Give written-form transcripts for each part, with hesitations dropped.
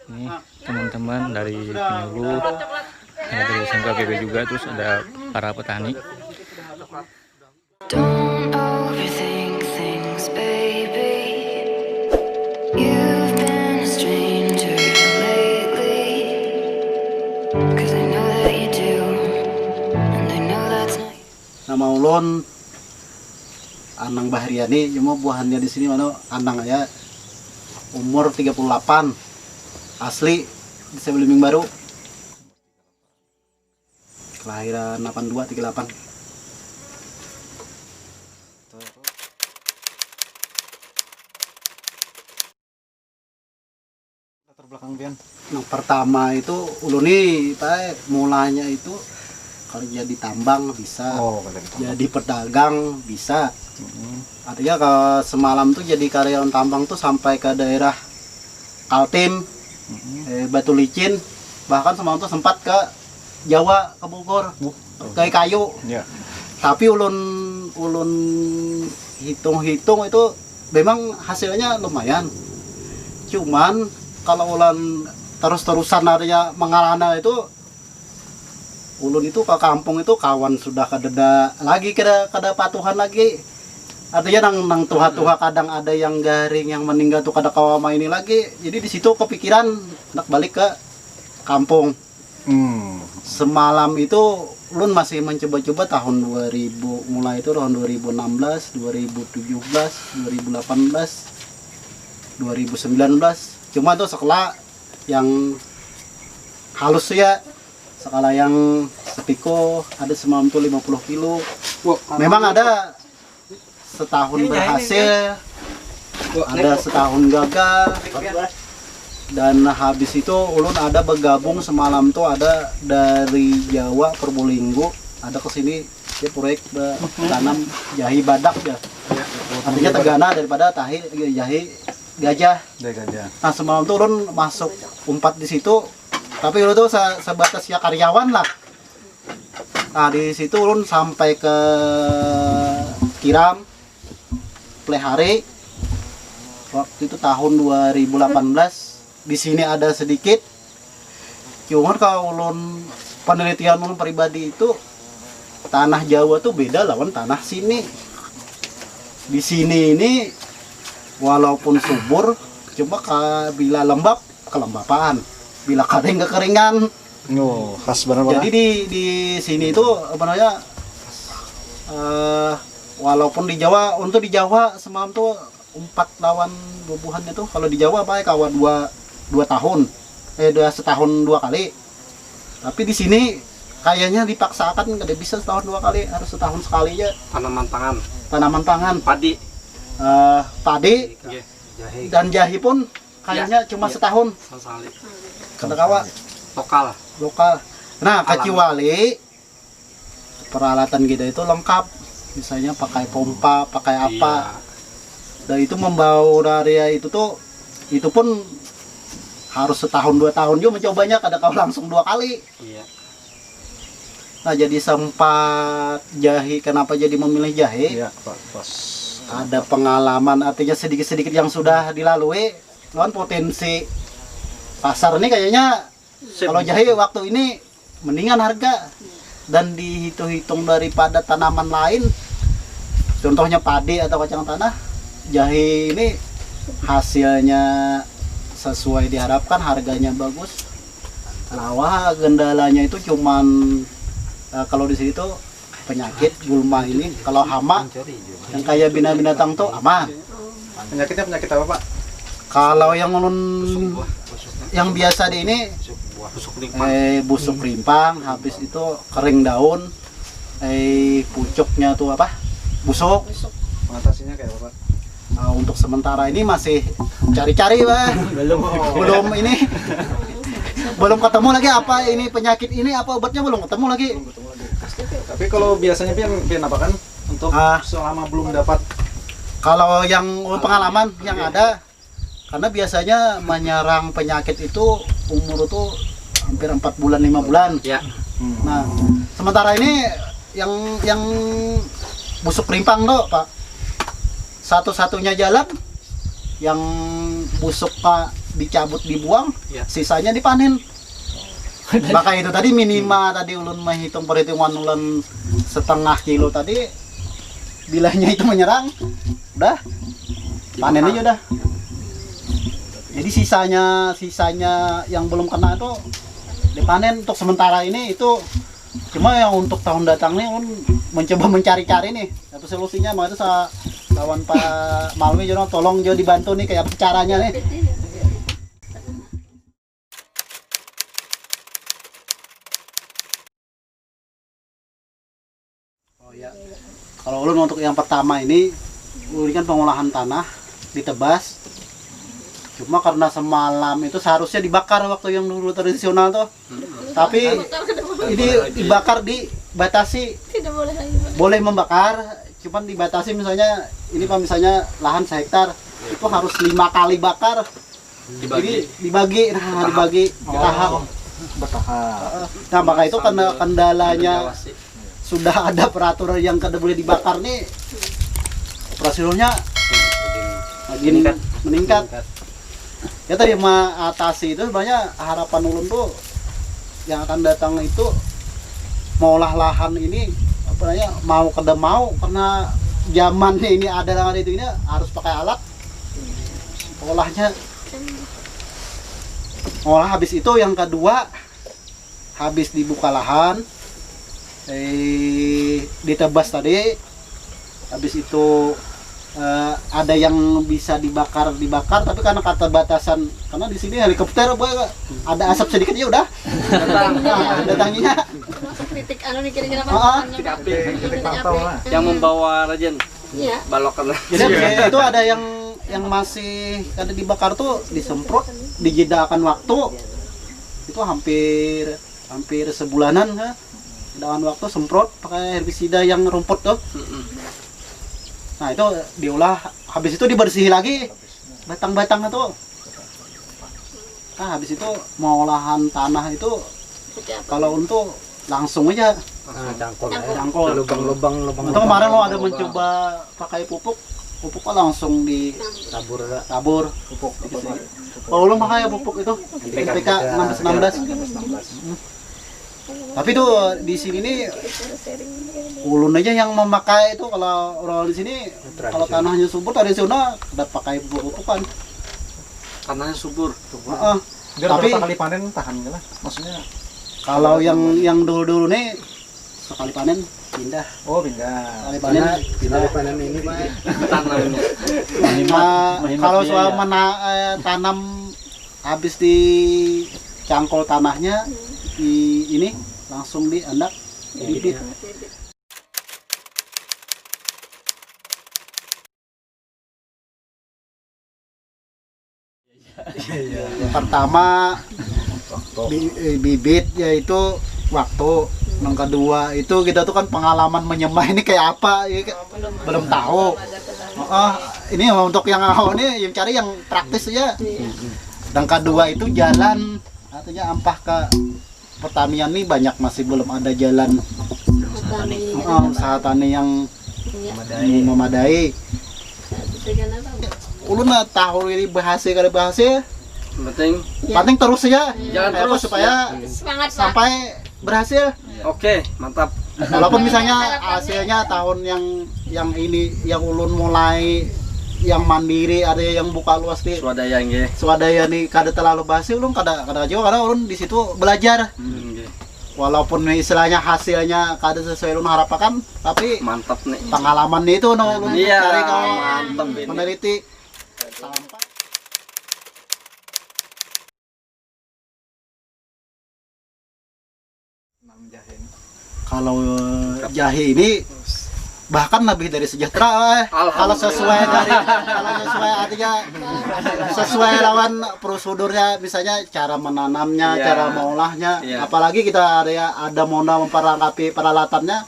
Ini teman-teman dari penyuluh, ada dari SMK PB juga, terus ada para petani. Don't overthink things, baby. You've been a stranger lately. 'Cause I know that you do, and I know that's not. Nama ulun Anang Bahriani, cuma buahannya di sini mana Anang ya. Umur 38. Asli Desa Belimbing Baru. Kelahiran 82 38. Latar belakang pian. Yang pertama itu ulun nih, Pak, mulanya itu kalau jadi tambang bisa, jadi pedagang bisa. Artinya kalau semalam tuh jadi karyawan tambang tuh sampai ke daerah Kaltim, Batu Licin, bahkan semalam tuh sempat ke Jawa, ke Bogor, ke kayu. Tapi ulun hitung-hitung itu memang hasilnya lumayan. Cuman kalau ulun terus-terusan adanya mengalana itu, ulun itu ke kampung itu kawan sudah kadeda lagi, kada patuhan lagi. Artinya nang tuha-tuha kadang ada yang garing yang meninggal tuh kada kawama ini lagi. Jadi di situ kepikiran nak balik ke kampung. Semalam itu ulun masih mencoba-coba tahun 2000, mulai itu tahun 2016, 2017, 2018, 2019. Cuma itu sekolah yang halus ya. Skala yang sepiko ada semalam tuh 50 kilo. Memang ada setahun berhasil, ada setahun gagal. Dan habis itu ulun ada bergabung semalam tuh ada dari Jawa Probolinggo, ada ke sini dia proyek tanam jahe badak ya. Artinya tegana daripada jahe gajah. Nah semalam tuh ulun masuk umpat di situ. Tapi ulun tuh sebatas ya karyawan lah. Nah di situ ulun sampai ke Kiram, Plehare. Waktu itu tahun 2018. Di sini ada sedikit. Cuman kalau ulun penelitian ulun pribadi itu tanah Jawa tuh beda lawan tanah sini. Di sini ini walaupun subur, cuma bila lembab kelembapaan. Bila kering kekeringan. Khas benar. Jadi di sini itu apa namanya? Walaupun di Jawa, untuk di Jawa semalam tuh umpat lawan bubuhan itu kalau di Jawa apa ya kawan dua tahun, setahun 2 kali. Tapi di sini kayaknya dipaksakan nggak bisa setahun 2 kali, harus setahun sekali aja. Tanaman pangan. Padi. Jahe. Dan jahe pun kayaknya cuma setahun. Kada kawa. Lokal. Nah, kecuali peralatan kita itu lengkap. Misalnya pakai pompa, pakai apa. Dan itu membawa area itu tuh, itu pun harus setahun 2 tahun juga mencobanya, kada kau langsung 2 kali. Nah jadi sempat jahe, kenapa jadi memilih jahe? Ada pengalaman, artinya sedikit-sedikit yang sudah dilalui. Lawan potensi pasar ini kayaknya kalau jahe waktu ini mendingan harga dan dihitung-hitung daripada tanaman lain. Contohnya padi atau kacang tanah, jahe ini hasilnya sesuai diharapkan, harganya bagus. Wah, kendalanya itu cuman kalau di sini tuh penyakit gulma ini. Kalau hama yang kayak binatang tuh aman. Penyakitnya penyakit apa, Pak? Kalau yang yang biasa di ini busuk rimpang, habis itu kering daun, pucuknya tuh apa? Busuk. Mengatasinya kayak apa, Pak? Untuk sementara ini masih cari-cari, Pak. Belum ini. Belum ketemu lagi apa ini penyakit ini, apa obatnya belum ketemu lagi. Tapi kalau biasanya pian apa kan untuk selama belum dapat? Kalau yang pengalaman yang ada, karena biasanya menyerang penyakit itu umur itu hampir 4 bulan 5 bulan. Nah, sementara ini yang busuk rimpang tuh, Pak. Satu-satunya jalan yang busuk Pak dicabut dibuang, Ya. sisanya dipanen. Maka itu tadi minimal tadi ulun menghitung perhitungan ulun setengah kilo tadi, bilanya itu menyerang, udah panen aja udah. Jadi sisanya yang belum kena itu dipanen untuk sementara ini itu. Cuma yang untuk tahun datang nih ulun mencoba mencari-cari nih satu solusinya. Maka itu kawan Pak Malmi jono tolong jo dibantu nih kayak apa caranya nih. Oh ya. Kalau ulun untuk yang pertama ini kan pengolahan tanah ditebas. Cuma karena semalam itu seharusnya dibakar waktu yang dulu tradisional tuh. Tapi ini dibakar dibatasi. Tidak boleh lagi. Boleh membakar, cuman dibatasi misalnya ini Pak misalnya lahan sehektar itu harus 5 kali bakar. Jadi dibagi tahap. Bertahap. Nah, maka itu karena kendalanya sudah ada peraturan yang kada boleh dibakar nih, operasionalnya makin meningkat. Ya tadi mengatasi itu sebenarnya harapan ulun tuh yang akan datang itu mengolah lahan ini apa namanya mau kada mau karena zamannya ini ada itu ini harus pakai alat olahnya. Olah habis itu yang kedua habis dibuka lahan ditebas tadi, habis itu ada yang bisa dibakar tapi karena keterbatasan karena di sini helikopter ada asap sedikit ya udah datangnya Titik anu nih kira-kira Titik pantau lah. Yang membawa rajen Iya. balokan. jadi itu ada yang masih kada dibakar tuh disemprot dijedakan waktu itu hampir sebulanan ya. Jedakan waktu semprot pakai herbisida yang rumput tuh. Nah itu diolah, habis itu dibersihi lagi batang-batang itu. Nah habis itu mau olahan tanah itu kalau untuk langsung aja cangkol. Lubang-lubang Itu kemarin lo ada mencoba pakai pupuknya langsung di tabur pupuk. Kalau lo pakai pupuk itu NPK 16. Tapi tuh di sini nih ulun aja yang memakai itu kalau orang di sini kalau tanahnya subur tradisional udah pakai pupuk-pupukan. Tanahnya subur. Biar Tapi berapa kali panen tahan lah. Maksudnya kalau yang dulu-dulu nih sekali panen pindah. oh pindah. Sekali panen ini Pak. Tanamnya. Kalau soal tanam habis di cangkol tanahnya di ini langsung diandak bibit. Yang pertama bibit yaitu waktu. Yang kedua itu kita tuh kan pengalaman menyembah ini kayak apa ya, belum tahu. Ini untuk yang awal ini yang cari yang praktis aja. Dan kedua itu jalan, artinya ampah ke pertanian nih banyak masih belum ada jalan usaha tani yang memadai. Ulun tahu ini bahasa kada bahasa penting terus aja Jangan terus, supaya Semangat Pak. sampai berhasil. Oke, mantap. Walaupun misalnya hasilnya tahun yang ini yang ulun mulai yang mandiri, ada yang buka luas di Swadaya nggih. swadaya nih kada terlalu basi ulun kada jauh karena ulun di situ belajar. Nggih. Walaupun istilahnya hasilnya kada sesuai ulun harapakan, tapi Mantap nih. pengalaman itu ulun Iya, cari kalau mantap ini. meneliti sampai kalau jahe ini bahkan lebih dari sejahtera kalau sesuai artinya sesuai lawan prosedurnya, misalnya cara menanamnya, Iya. cara mengolahnya, Iya. apalagi kita ada mona memperlengkapi peralatannya.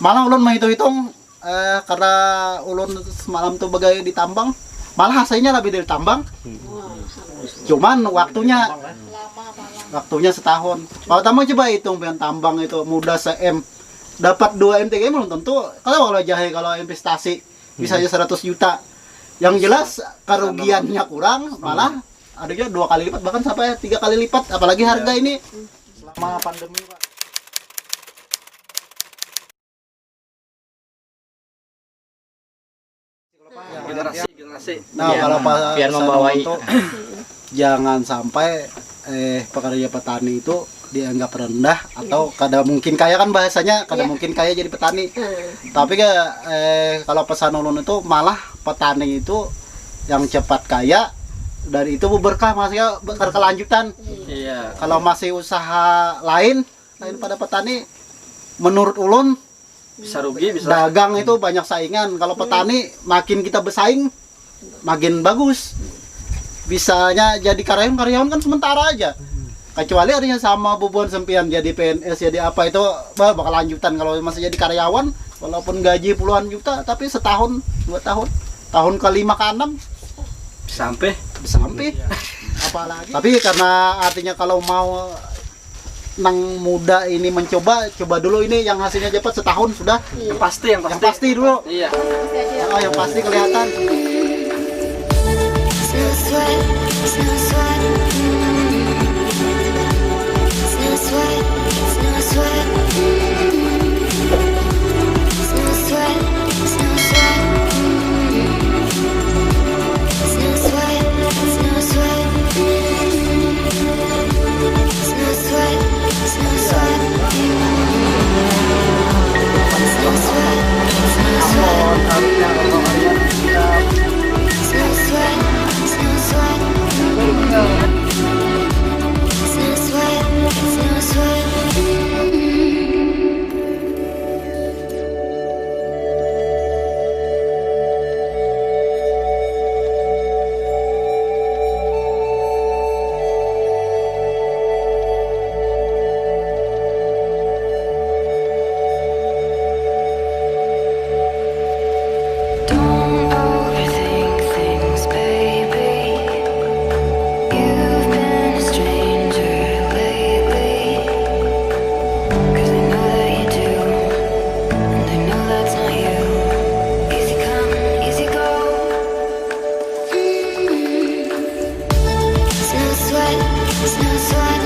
Malah ulun menghitung-hitung karena ulun semalam tuh bagai ditambang, malah hasilnya lebih dari tambang. Cuman waktunya setahun. Kalau tambang coba hitung dengan tambang itu mudah se-M dapat 2 M 3 M belum tentu. Kalau jahe kalau investasi bisa aja 100 juta. Yang jelas kerugiannya kurang, malah ada juga 2 kali lipat bahkan sampai 3 kali lipat, apalagi harga ini selama pandemi Pak. Generasi. Nah, kalau biar Pak membawai. Sanoto, jangan sampai pekerja petani itu dianggap rendah atau kada mungkin kaya, kan bahasanya kada mungkin kaya jadi petani. Tapi kalau pesan ulun itu malah petani itu yang cepat kaya, dari itu berkah, maksudnya berkelanjutan. Iya. Kalau masih usaha lain pada petani, menurut ulun Bisa rugi, bisa. dagang itu banyak saingan. Kalau petani makin kita bersaing makin bagus. Bisanya jadi karyawan kan sementara aja. Kecuali adanya sama bubuan sempian jadi PNS, jadi apa itu bakal lanjutan. Kalau masih jadi karyawan walaupun gaji puluhan juta tapi setahun 2 tahun, tahun ke-5 ke-6 Sampai. apalagi. Tapi karena artinya kalau mau nang muda ini mencoba, coba dulu ini yang hasilnya cepat setahun sudah. Yang pasti. Yang pasti dulu. Iya. Yang pasti kelihatan. It's no sweat, it's no sweat. It's no sweat, it's no sweat. It's no sweat, it's no sweat. It's no sweat, it's no sweat. It's no sweat, it's no sweat. It's no sweat, it's no sweat. It's no sweat, it's no sweat. It's no sweat, it's no sweat. Don't overthink things, baby. You've been a stranger lately. 'Cause I know that you do, and I know that's not you. Easy come, easy go. It's no sweat, it's no sweat.